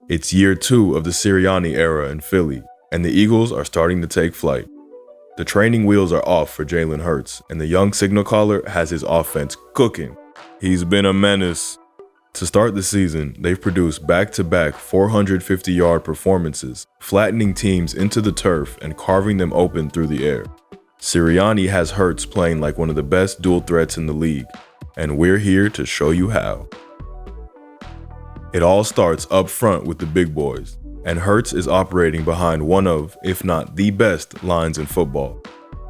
It's year 2 of the Sirianni era in Philly, and the Eagles are starting to take flight. The training wheels are off for Jalen Hurts, and the young signal caller has his offense cooking. He's been a menace. To start the season, they've produced back-to-back 450-yard performances, flattening teams into the turf and carving them open through the air. Sirianni has Hurts playing like one of the best dual threats in the league, and we're here to show you how. It all starts up front with the big boys, and Hurts is operating behind one of, if not the best, lines in football,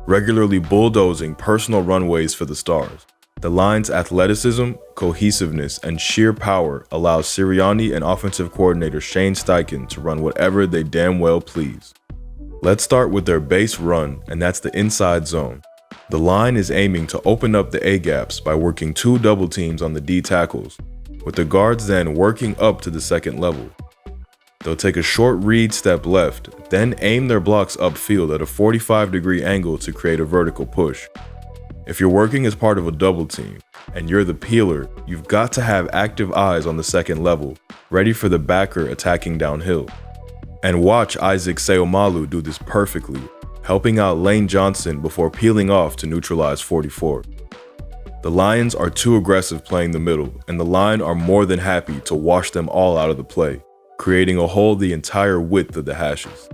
regularly bulldozing personal runways for the stars. The line's athleticism, cohesiveness, and sheer power allows Sirianni and offensive coordinator Shane Steichen to run whatever they damn well please. Let's start with their base run, and that's the inside zone. The line is aiming to open up the A-gaps by working 2 double teams on the D tackles, with the guards then working up to the second level. They'll take a short read step left, then aim their blocks upfield at a 45-degree angle to create a vertical push. If you're working as part of a double team, and you're the peeler, you've got to have active eyes on the second level, ready for the backer attacking downhill. And watch Isaac Seumalo do this perfectly, helping out Lane Johnson before peeling off to neutralize 44. The Lions are too aggressive playing the middle, and the line are more than happy to wash them all out of the play, creating a hole the entire width of the hashes.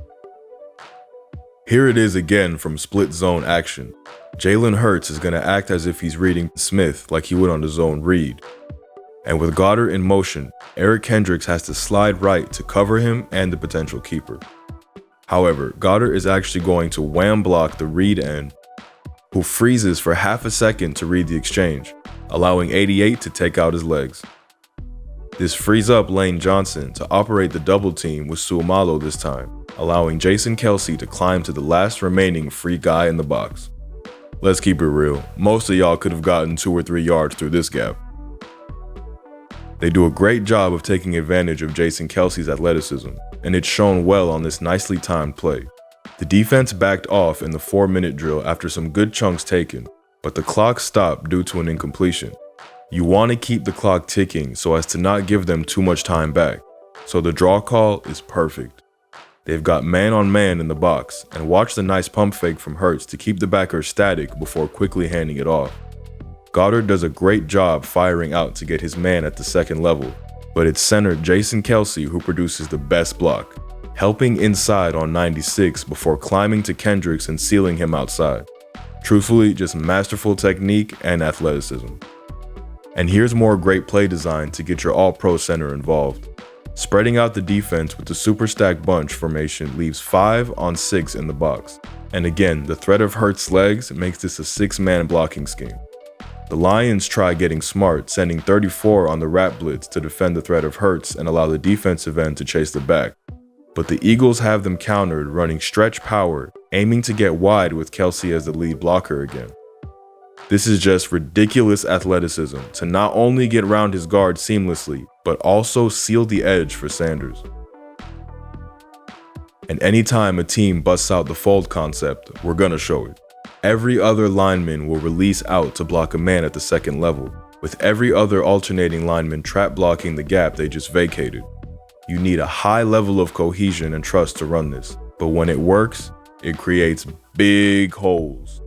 Here it is again from split zone action. Jalen Hurts is going to act as if he's reading Smith like he would on the zone read. And with Goddard in motion, Eric Kendricks has to slide right to cover him and the potential keeper. However, Goddard is actually going to wham block the read end, who freezes for half a second to read the exchange, allowing 88 to take out his legs. This frees up Lane Johnson to operate the double team with Seumalo this time, allowing Jason Kelce to climb to the last remaining free guy in the box. Let's keep it real, most of y'all could have gotten 2 or 3 yards through this gap. They do a great job of taking advantage of Jason Kelce's athleticism, and it's shown well on this nicely timed play. The defense backed off in the 4-minute drill after some good chunks taken, but the clock stopped due to an incompletion. You want to keep the clock ticking so as to not give them too much time back, so the draw call is perfect. They've got man-on-man in the box, and watch the nice pump fake from Hurts to keep the backer static before quickly handing it off. Goddard does a great job firing out to get his man at the second level, but it's center Jason Kelce who produces the best block, helping inside on 96 before climbing to Kendricks and sealing him outside. Truthfully, just masterful technique and athleticism. And here's more great play design to get your all-pro center involved. Spreading out the defense with the super stack bunch formation leaves 5 on 6 in the box. And again, the threat of Hurts' legs makes this a 6-man blocking scheme. The Lions try getting smart, sending 34 on the wrap blitz to defend the threat of Hurts and allow the defensive end to chase the back. But the Eagles have them countered, running stretch power, aiming to get wide with Kelce as the lead blocker again. This is just ridiculous athleticism to not only get around his guard seamlessly, but also seal the edge for Sanders. And anytime a team busts out the fold concept, we're gonna show it. Every other lineman will release out to block a man at the second level, with every other alternating lineman trap blocking the gap they just vacated. You need a high level of cohesion and trust to run this, but when it works, it creates big holes.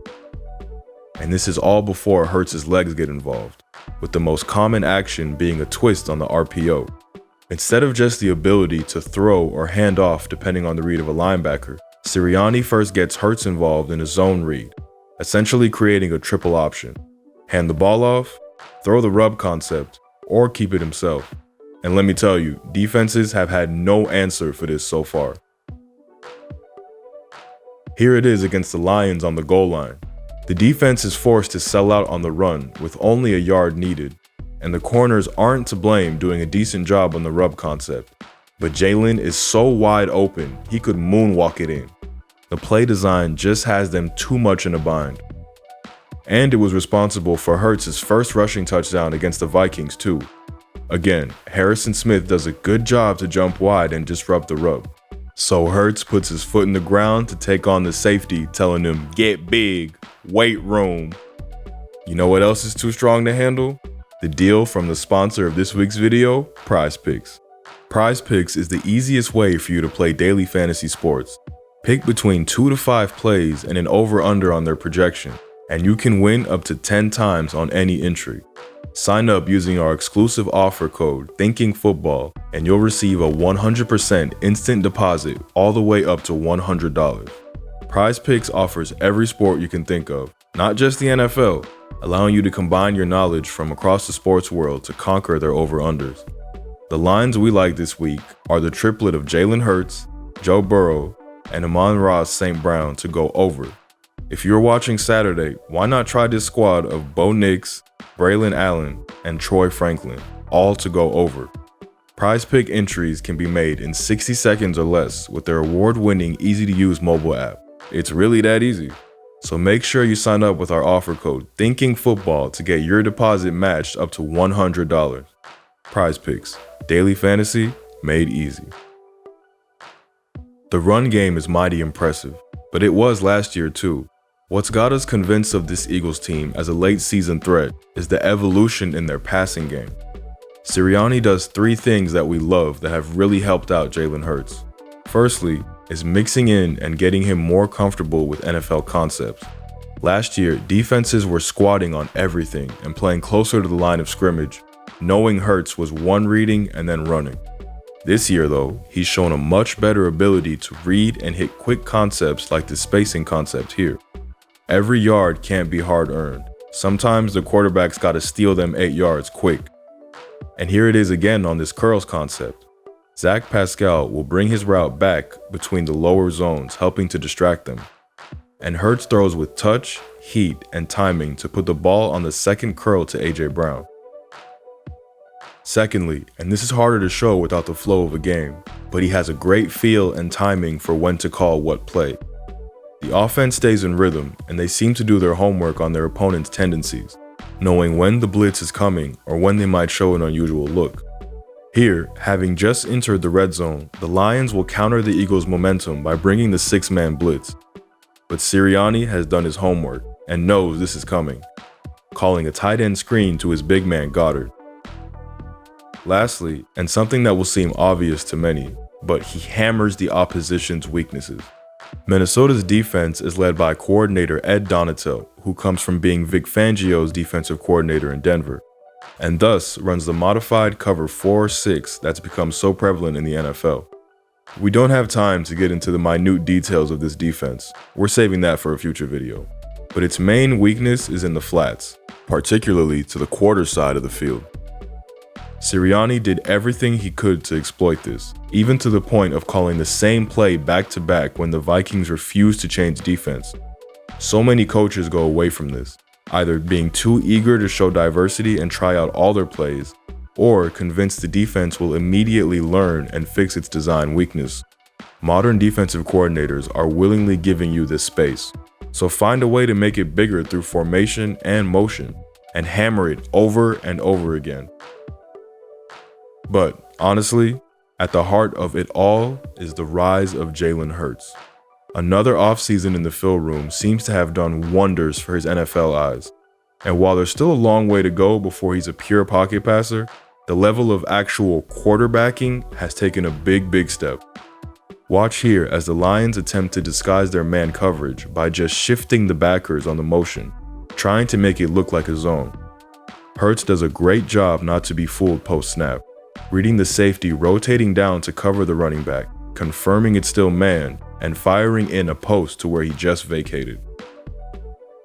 And this is all before Hurts' legs get involved, with the most common action being a twist on the RPO. Instead of just the ability to throw or hand off depending on the read of a linebacker, Sirianni first gets Hurts involved in a zone read, essentially creating a triple option: hand the ball off, throw the rub concept, or keep it himself. And let me tell you, defenses have had no answer for this so far. Here it is against the Lions on the goal line. The defense is forced to sell out on the run with only a yard needed, and the corners aren't to blame, doing a decent job on the rub concept. But Jalen is so wide open, he could moonwalk it in. The play design just has them too much in a bind. And it was responsible for Hurts' first rushing touchdown against the Vikings too. Again, Harrison Smith does a good job to jump wide and disrupt the rub. So Hurts puts his foot in the ground to take on the safety, telling him, "Get big, weight room." You know what else is too strong to handle? The deal from the sponsor of this week's video, Prize Picks. Prize Picks is the easiest way for you to play daily fantasy sports. Pick between 2 to 5 plays and an over-under on their projection, and you can win up to 10 times on any entry. Sign up using our exclusive offer code THINKINGFOOTBALL, and you'll receive a 100% instant deposit all the way up to $100. Prize Picks offers every sport you can think of, not just the NFL, allowing you to combine your knowledge from across the sports world to conquer their over-unders. The lines we like this week are the triplet of Jalen Hurts, Joe Burrow, and Amon-Ra St. Brown to go over. If you're watching Saturday, why not try this squad of Bo Nix, Braylon Allen, and Troy Franklin, all to go over. Prize Pick entries can be made in 60 seconds or less with their award-winning easy-to-use mobile app. It's really that easy. So make sure you sign up with our offer code THINKINGFOOTBALL to get your deposit matched up to $100. Prize Picks, daily fantasy made easy. The run game is mighty impressive, but it was last year too. What's got us convinced of this Eagles team as a late season threat is the evolution in their passing game. Sirianni does 3 things that we love that have really helped out Jalen Hurts. Firstly, is mixing in and getting him more comfortable with NFL concepts. Last year, defenses were squatting on everything and playing closer to the line of scrimmage, knowing Hurts was one reading and then running. This year though, he's shown a much better ability to read and hit quick concepts like the spacing concept here. Every yard can't be hard-earned. Sometimes the quarterback's got to steal them 8 yards quick. And here it is again on this curls concept. Zach Pascal will bring his route back between the lower zones, helping to distract them. And Hurts throws with touch, heat, and timing to put the ball on the second curl to A.J. Brown. Secondly, and this is harder to show without the flow of a game, but he has a great feel and timing for when to call what play. The offense stays in rhythm, and they seem to do their homework on their opponent's tendencies, knowing when the blitz is coming or when they might show an unusual look. Here, having just entered the red zone, the Lions will counter the Eagles' momentum by bringing the 6-man blitz. But Sirianni has done his homework and knows this is coming, calling a tight end screen to his big man Goddard. Lastly, and something that will seem obvious to many, but he hammers the opposition's weaknesses. Minnesota's defense is led by coordinator Ed Donatel, who comes from being Vic Fangio's defensive coordinator in Denver, and thus runs the modified cover 4-6 that's become so prevalent in the NFL. We don't have time to get into the minute details of this defense. We're saving that for a future video. But its main weakness is in the flats, particularly to the quarter side of the field. Sirianni did everything he could to exploit this, even to the point of calling the same play back-to-back when the Vikings refused to change defense. So many coaches go away from this, either being too eager to show diversity and try out all their plays, or convinced the defense will immediately learn and fix its design weakness. Modern defensive coordinators are willingly giving you this space, so find a way to make it bigger through formation and motion, and hammer it over and over again. But honestly, at the heart of it all is the rise of Jalen Hurts. Another offseason in the fill room seems to have done wonders for his NFL eyes. And while there's still a long way to go before he's a pure pocket passer, the level of actual quarterbacking has taken a big step. Watch here as the Lions attempt to disguise their man coverage by just shifting the backers on the motion, trying to make it look like a zone. Hurts does a great job not to be fooled post-snap, reading the safety rotating down to cover the running back, confirming it's still man, and firing in a post to where he just vacated.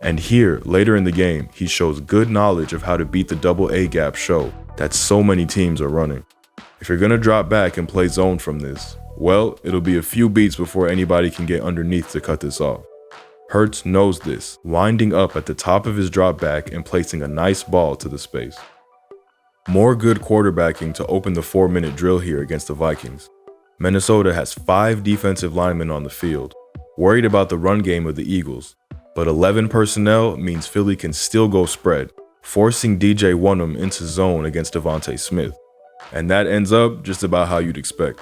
And here, later in the game, he shows good knowledge of how to beat the double A gap show that so many teams are running. If you're gonna drop back and play zone from this, well, it'll be a few beats before anybody can get underneath to cut this off. Hurts knows this, winding up at the top of his drop back and placing a nice ball to the space. More good quarterbacking to open the 4-minute drill here against the Vikings. Minnesota has 5 defensive linemen on the field, worried about the run game of the Eagles, but 11 personnel means Philly can still go spread, forcing DJ Wonnum into zone against Devontae Smith. And that ends up just about how you'd expect.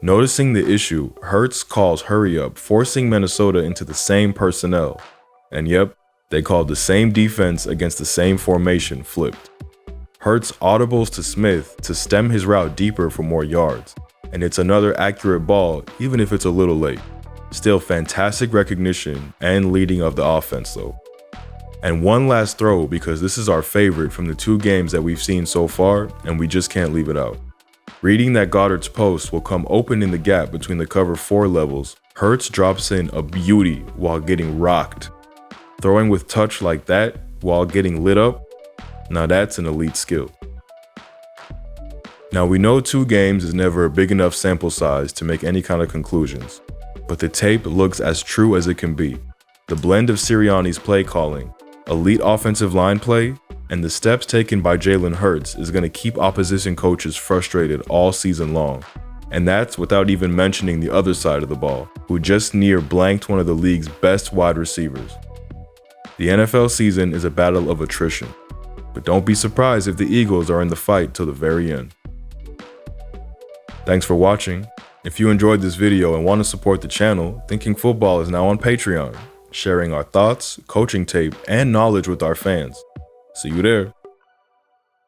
Noticing the issue, Hurts calls hurry up, forcing Minnesota into the same personnel. And yep, they called the same defense against the same formation flipped. Hurts audibles to Smith to stem his route deeper for more yards, and it's another accurate ball even if it's a little late. Still fantastic recognition and leading of the offense though. And one last throw, because this is our favorite from the 2 games that we've seen so far, and we just can't leave it out. Reading that Goddard's post will come open in the gap between the cover 4 levels, Hurts drops in a beauty while getting rocked. Throwing with touch like that while getting lit up, now that's an elite skill. Now we know 2 games is never a big enough sample size to make any kind of conclusions, but the tape looks as true as it can be. The blend of Sirianni's play calling, elite offensive line play, and the steps taken by Jalen Hurts is going to keep opposition coaches frustrated all season long. And that's without even mentioning the other side of the ball, who just near blanked one of the league's best wide receivers. The NFL season is a battle of attrition, but don't be surprised if the Eagles are in the fight till the very end. Thanks for watching. If you enjoyed this video and want to support the channel, Thinking Football is now on Patreon, sharing our thoughts, coaching tape, and knowledge with our fans. See you there.